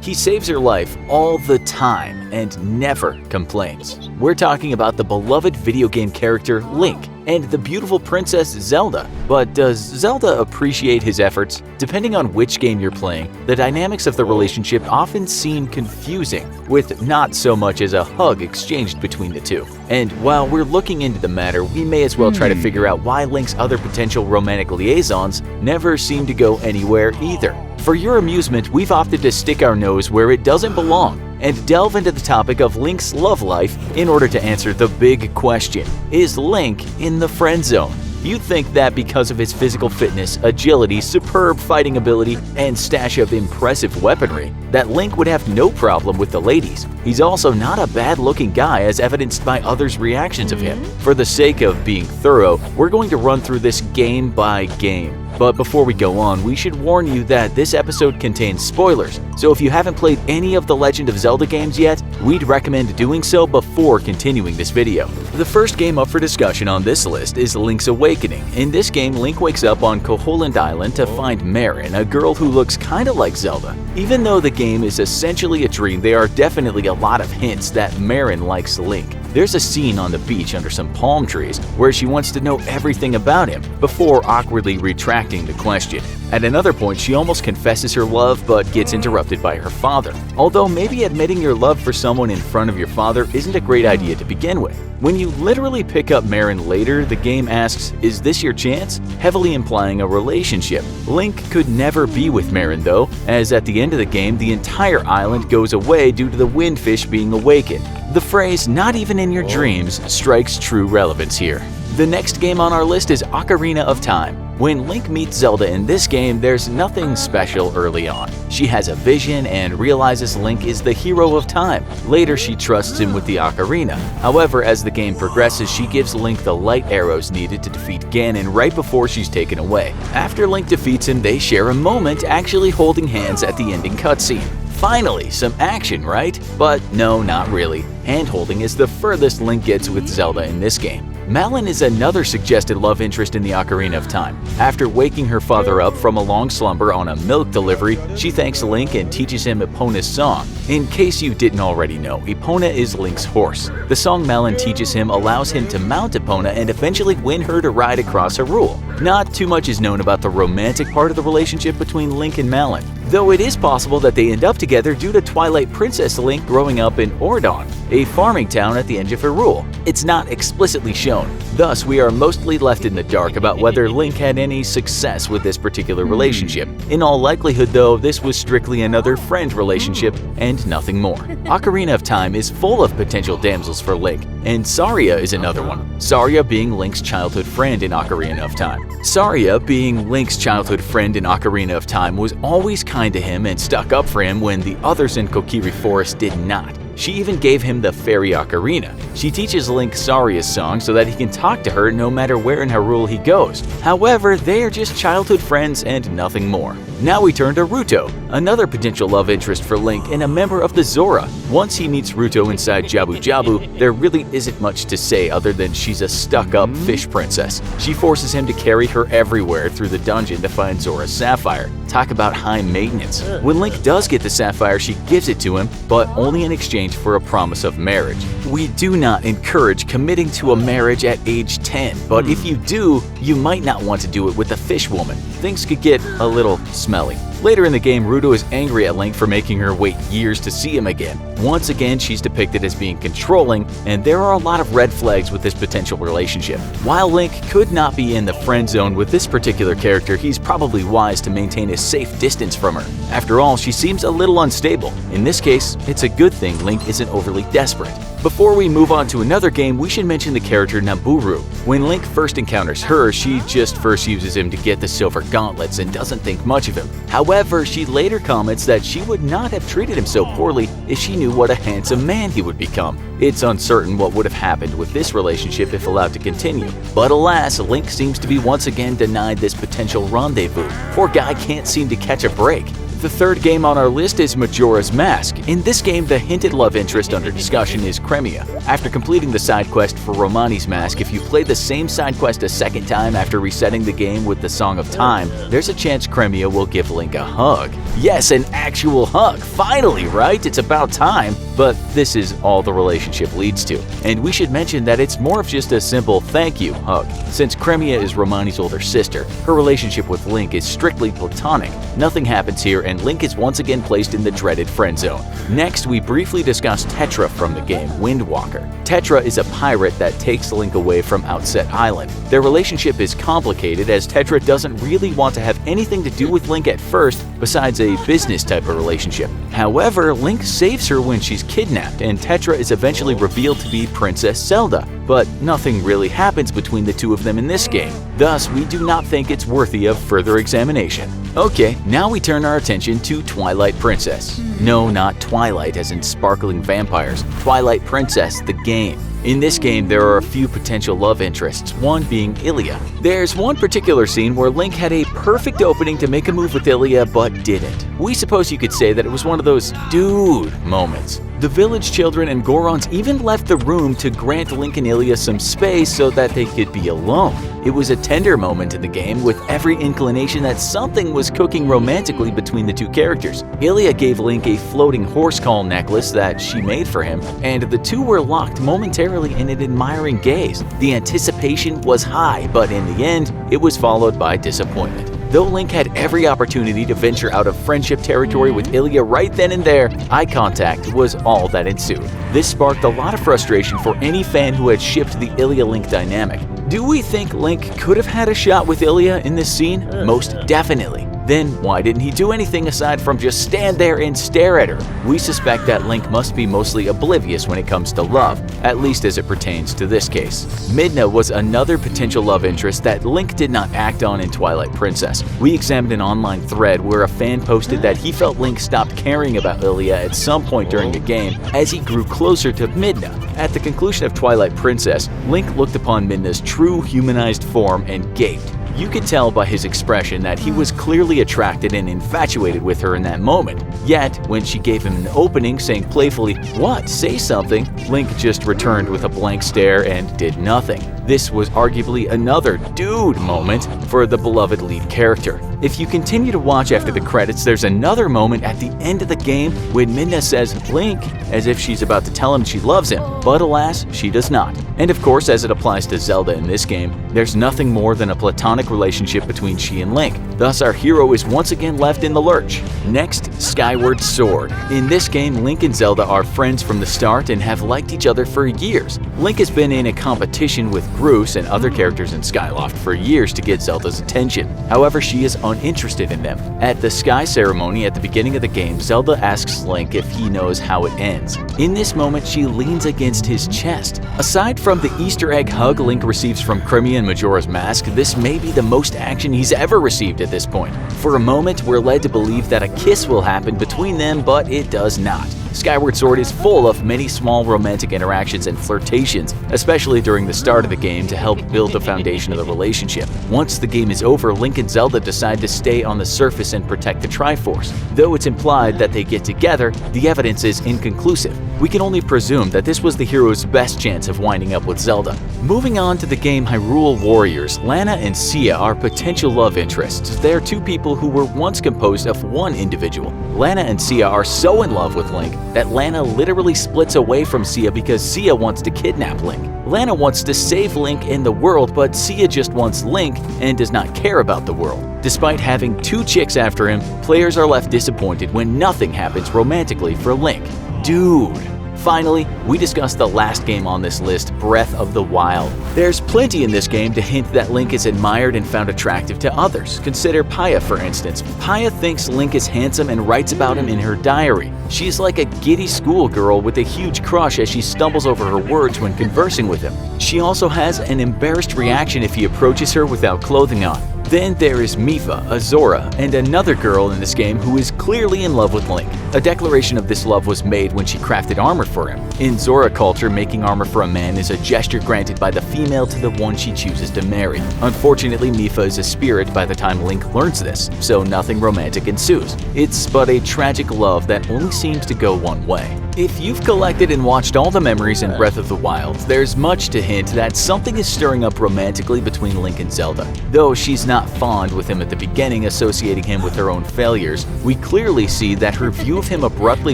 He saves her life all the time and never complains. We're talking about the beloved video game character Link and the beautiful princess Zelda. But does Zelda appreciate his efforts? Depending on which game you're playing, the dynamics of the relationship often seem confusing, with not so much as a hug exchanged between the two. And while we're looking into the matter, we may as well try to figure out why Link's other potential romantic liaisons never seem to go anywhere either. For your amusement, we've opted to stick our nose where it doesn't belong and delve into the topic of Link's love life in order to answer the big question: is Link in the friend zone? You'd think that because of his physical fitness, agility, superb fighting ability, and stash of impressive weaponry, that Link would have no problem with the ladies. He's also not a bad-looking guy, as evidenced by others' reactions of him. For the sake of being thorough, we're going to run through this game by game. But before we go on, we should warn you that this episode contains spoilers, so if you haven't played any of the Legend of Zelda games yet, we'd recommend doing so before continuing this video. The first game up for discussion on this list is Link's Awakening. In this game, Link wakes up on Koholint Island to find Marin, a girl who looks kinda like Zelda. Even though the game is essentially a dream, there are definitely a lot of hints that Marin likes Link. There's a scene on the beach under some palm trees where she wants to know everything about him before awkwardly retracting the question. At another point, she almost confesses her love but gets interrupted by her father. Although maybe admitting your love for someone in front of your father isn't a great idea to begin with. When you literally pick up Marin later, the game asks, "Is this your chance?" heavily implying a relationship. Link could never be with Marin though, as at the end of the game, the entire island goes away due to the windfish being awakened. The phrase "not even in your dreams" strikes true relevance here. The next game on our list is Ocarina of Time. When Link meets Zelda in this game, there's nothing special early on. She has a vision and realizes Link is the hero of time. Later, she trusts him with the ocarina. However, as the game progresses, she gives Link the light arrows needed to defeat Ganon right before she's taken away. After Link defeats him, they share a moment actually holding hands at the ending cutscene. Finally, some action, right? But no, not really. Hand-holding is the furthest Link gets with Zelda in this game. Malon is another suggested love interest in the Ocarina of Time. After waking her father up from a long slumber on a milk delivery, she thanks Link and teaches him Epona's song. In case you didn't already know, Epona is Link's horse. The song Malon teaches him allows him to mount Epona and eventually win her to ride across Hyrule. Not too much is known about the romantic part of the relationship between Link and Malon, though it is possible that they end up together due to Twilight Princess Link growing up in Ordon, a farming town at the edge of Hyrule. It's not explicitly shown. Thus, we are mostly left in the dark about whether Link had any success with this particular relationship. In all likelihood though, this was strictly another friend relationship and nothing more. Ocarina of Time is full of potential damsels for Link, and Saria is another one. Saria being Link's childhood friend in Ocarina of Time. Saria being Link's childhood friend in Ocarina of Time was always kind to him and stuck up for him when the others in Kokiri Forest did not. She even gave him the Fairy Ocarina. She teaches Link Saria's song so that he can talk to her no matter where in Hyrule he goes. However, they are just childhood friends and nothing more. Now we turn to Ruto, another potential love interest for Link and a member of the Zora. Once he meets Ruto inside Jabu Jabu, there really isn't much to say other than she's a stuck-up fish princess. She forces him to carry her everywhere through the dungeon to find Zora's sapphire. Talk about high maintenance. When Link does get the sapphire, she gives it to him, but only in exchange for a promise of marriage. We do not encourage committing to a marriage at age 10, but if you do, you might not want to do it with a fish woman. Things could get a little smelly. Later in the game, Ruto is angry at Link for making her wait years to see him again. Once again, she's depicted as being controlling, and there are a lot of red flags with this potential relationship. While Link could not be in the friend zone with this particular character, he's probably wise to maintain a safe distance from her. After all, she seems a little unstable. In this case, it's a good thing Link isn't overly desperate. Before we move on to another game, we should mention the character Nabooru. When Link first encounters her, she just first uses him to get the silver gauntlets and doesn't think much of him. However, she later comments that she would not have treated him so poorly if she knew what a handsome man he would become. It's uncertain what would have happened with this relationship if allowed to continue. But alas, Link seems to be once again denied this potential rendezvous. Poor guy can't seem to catch a break. The third game on our list is Majora's Mask. In this game, the hinted love interest under discussion is Cremia. After completing the side quest for Romani's Mask, if you play the same side quest a second time after resetting the game with the Song of Time, there's a chance Cremia will give Link a hug. Yes, an actual hug! Finally, right? It's about time! But this is all the relationship leads to. And we should mention that it's more of just a simple thank you hug. Since Cremia is Romani's older sister, her relationship with Link is strictly platonic. Nothing happens here, and Link is once again placed in the dreaded friend zone. Next, we briefly discuss Tetra from the game Windwalker. Tetra is a pirate that takes Link away from Outset Island. Their relationship is complicated as Tetra doesn't really want to have anything to do with Link at first, besides a business type of relationship. However, Link saves her when she's kidnapped, and Tetra is eventually revealed to be Princess Zelda. But nothing really happens between the two of them in this game. Thus, we do not think it's worthy of further examination. Okay, now we turn our attention to Twilight Princess. No, not Twilight as in sparkling vampires. Twilight Princess, the game. In this game, there are a few potential love interests, one being Ilia. There's one particular scene where Link had a perfect opening to make a move with Ilia but didn't. We suppose you could say that it was one of those dude moments. The village children and Gorons even left the room to grant Link and Ilia some space so that they could be alone. It was a tender moment in the game with every inclination that something was cooking romantically between the two characters. Ilia gave Link a floating horse call necklace that she made for him, and the two were locked momentarily in an admiring gaze. The anticipation was high, but in the end, it was followed by disappointment. Though Link had every opportunity to venture out of friendship territory with Ilia right then and there, eye contact was all that ensued. This sparked a lot of frustration for any fan who had shipped the Ilia-Link dynamic. Do we think Link could have had a shot with Ilia in this scene? Most definitely. Then why didn't he do anything aside from just stand there and stare at her? We suspect that Link must be mostly oblivious when it comes to love, at least as it pertains to this case. Midna was another potential love interest that Link did not act on in Twilight Princess. We examined an online thread where a fan posted that he felt Link stopped caring about Ilia at some point during the game as he grew closer to Midna. At the conclusion of Twilight Princess, Link looked upon Midna's true humanized form and gaped. You could tell by his expression that he was clearly attracted and infatuated with her in that moment. Yet, when she gave him an opening saying playfully, "What? Say something," Link just returned with a blank stare and did nothing. This was arguably another dude moment for the beloved lead character. If you continue to watch after the credits, there's another moment at the end of the game when Midna says Link, as if she's about to tell him she loves him, but alas, she does not. And of course, as it applies to Zelda in this game, there's nothing more than a platonic relationship between she and Link. Thus, our hero is once again left in the lurch. Next, Skyward Sword. In this game, Link and Zelda are friends from the start and have liked each other for years. Link has been in a competition with Bruce and other characters in Skyloft for years to get Zelda's attention. However, she is uninterested in them. At the Sky Ceremony at the beginning of the game, Zelda asks Link if he knows how it ends. In this moment, she leans against his chest. Aside from the Easter egg hug Link receives from Cremia and Majora's Mask, this may be the most action he's ever received at this point. For a moment, we're led to believe that a kiss will happen between them, but it does not. Skyward Sword is full of many small romantic interactions and flirtations, especially during the start of the game to help build the foundation of the relationship. Once the game is over, Link and Zelda decide to stay on the surface and protect the Triforce. Though it's implied that they get together, the evidence is inconclusive. We can only presume that this was the hero's best chance of winding up with Zelda. Moving on to the game Hyrule Warriors, Lana and Cia are potential love interests. They are two people who were once composed of one individual. Lana and Cia are so in love with Link that Lana literally splits away from Cia because Cia wants to kidnap Link. Lana wants to save Link in the world, but Cia just wants Link and does not care about the world. Despite having two chicks after him, players are left disappointed when nothing happens romantically for Link. Dude. Finally, we discussed the last game on this list, Breath of the Wild. There's plenty in this game to hint that Link is admired and found attractive to others. Consider Paya, for instance. Paya thinks Link is handsome and writes about him in her diary. She's like a giddy schoolgirl with a huge crush as she stumbles over her words when conversing with him. She also has an embarrassed reaction if he approaches her without clothing on. Then there is Mipha, Azora, and another girl in this game who is clearly in love with Link. A declaration of this love was made when she crafted armor for him. In Zora culture, making armor for a man is a gesture granted by the female to the one she chooses to marry. Unfortunately, Mipha is a spirit by the time Link learns this, so nothing romantic ensues. It's but a tragic love that only seems to go one way. If you've collected and watched all the memories in Breath of the Wild, there's much to hint that something is stirring up romantically between Link and Zelda. Though she's not fond with him at the beginning, associating him with her own failures, we clearly see that her view of him abruptly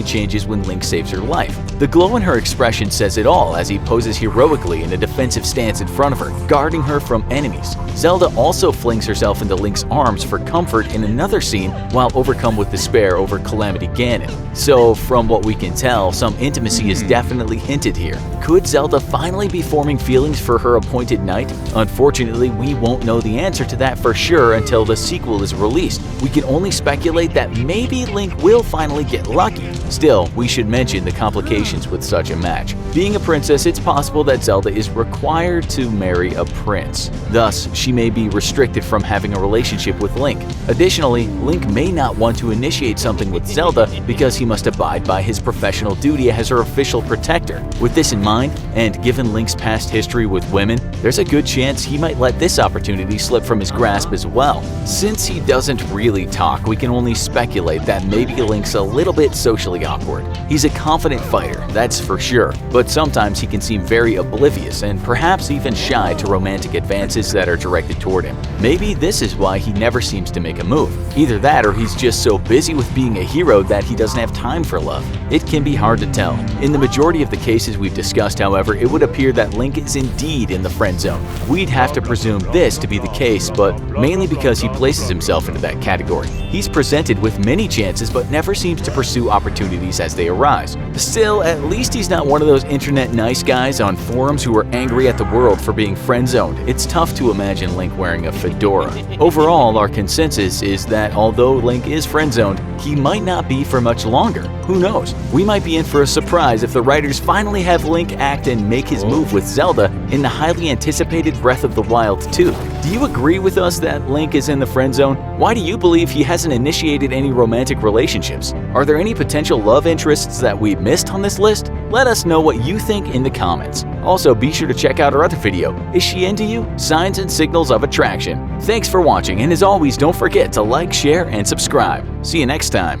changes when Link saves her life. The glow in her expression says it all as he poses heroically in a defensive stance in front of her, guarding her from enemies. Zelda also flings herself into Link's arms for comfort in another scene while overcome with despair over Calamity Ganon. So, from what we can tell, some intimacy is definitely hinted here. Could Zelda finally be forming feelings for her appointed knight? Unfortunately, we won't know the answer to that for sure until the sequel is released. We can only speculate that maybe Link will finally get lucky. Still, we should mention the complications with such a match. Being a princess, it's possible that Zelda is required to marry a prince. Thus, she may be restricted from having a relationship with Link. Additionally, Link may not want to initiate something with Zelda because he must abide by his professional duty as her official protector. With this in mind, and given Link's past history with women, there's a good chance he might let this opportunity slip from his grasp as well. Since he doesn't really talk, we can only speculate that maybe Link's a little bit socially awkward. He's a confident fighter, that's for sure, but sometimes he can seem very oblivious and perhaps even shy to romantic advances that are directed toward him. Maybe this is why he never seems to make a move. Either that or he's just so busy with being a hero that he doesn't have time for love. It can be hard to tell. In the majority of the cases we've discussed, however, it would appear that Link is indeed in the friend zone. We'd have to presume this to be the case, but mainly because he places himself into that category. He's presented with many chances but never seems to pursue opportunities as they arise. Still, at least he's not one of those internet nice guys on forums who are angry at the world for being friend-zoned. It's tough to imagine Link wearing a fedora. Overall, our consensus is that although Link is friend-zoned, he might not be for much longer. Who knows? We might be in for a surprise if the writers finally have Link act and make his move with Zelda in the highly anticipated Breath of the Wild 2. Do you agree with us that Link is in the friend zone? Why do you believe he hasn't initiated any romantic relationships? Are there any potential love interests that we missed on this list? Let us know what you think in the comments. Also, be sure to check out our other video, Is She Into You? Signs and Signals of Attraction. Thanks for watching, and as always, don't forget to like, share, and subscribe. See you next time.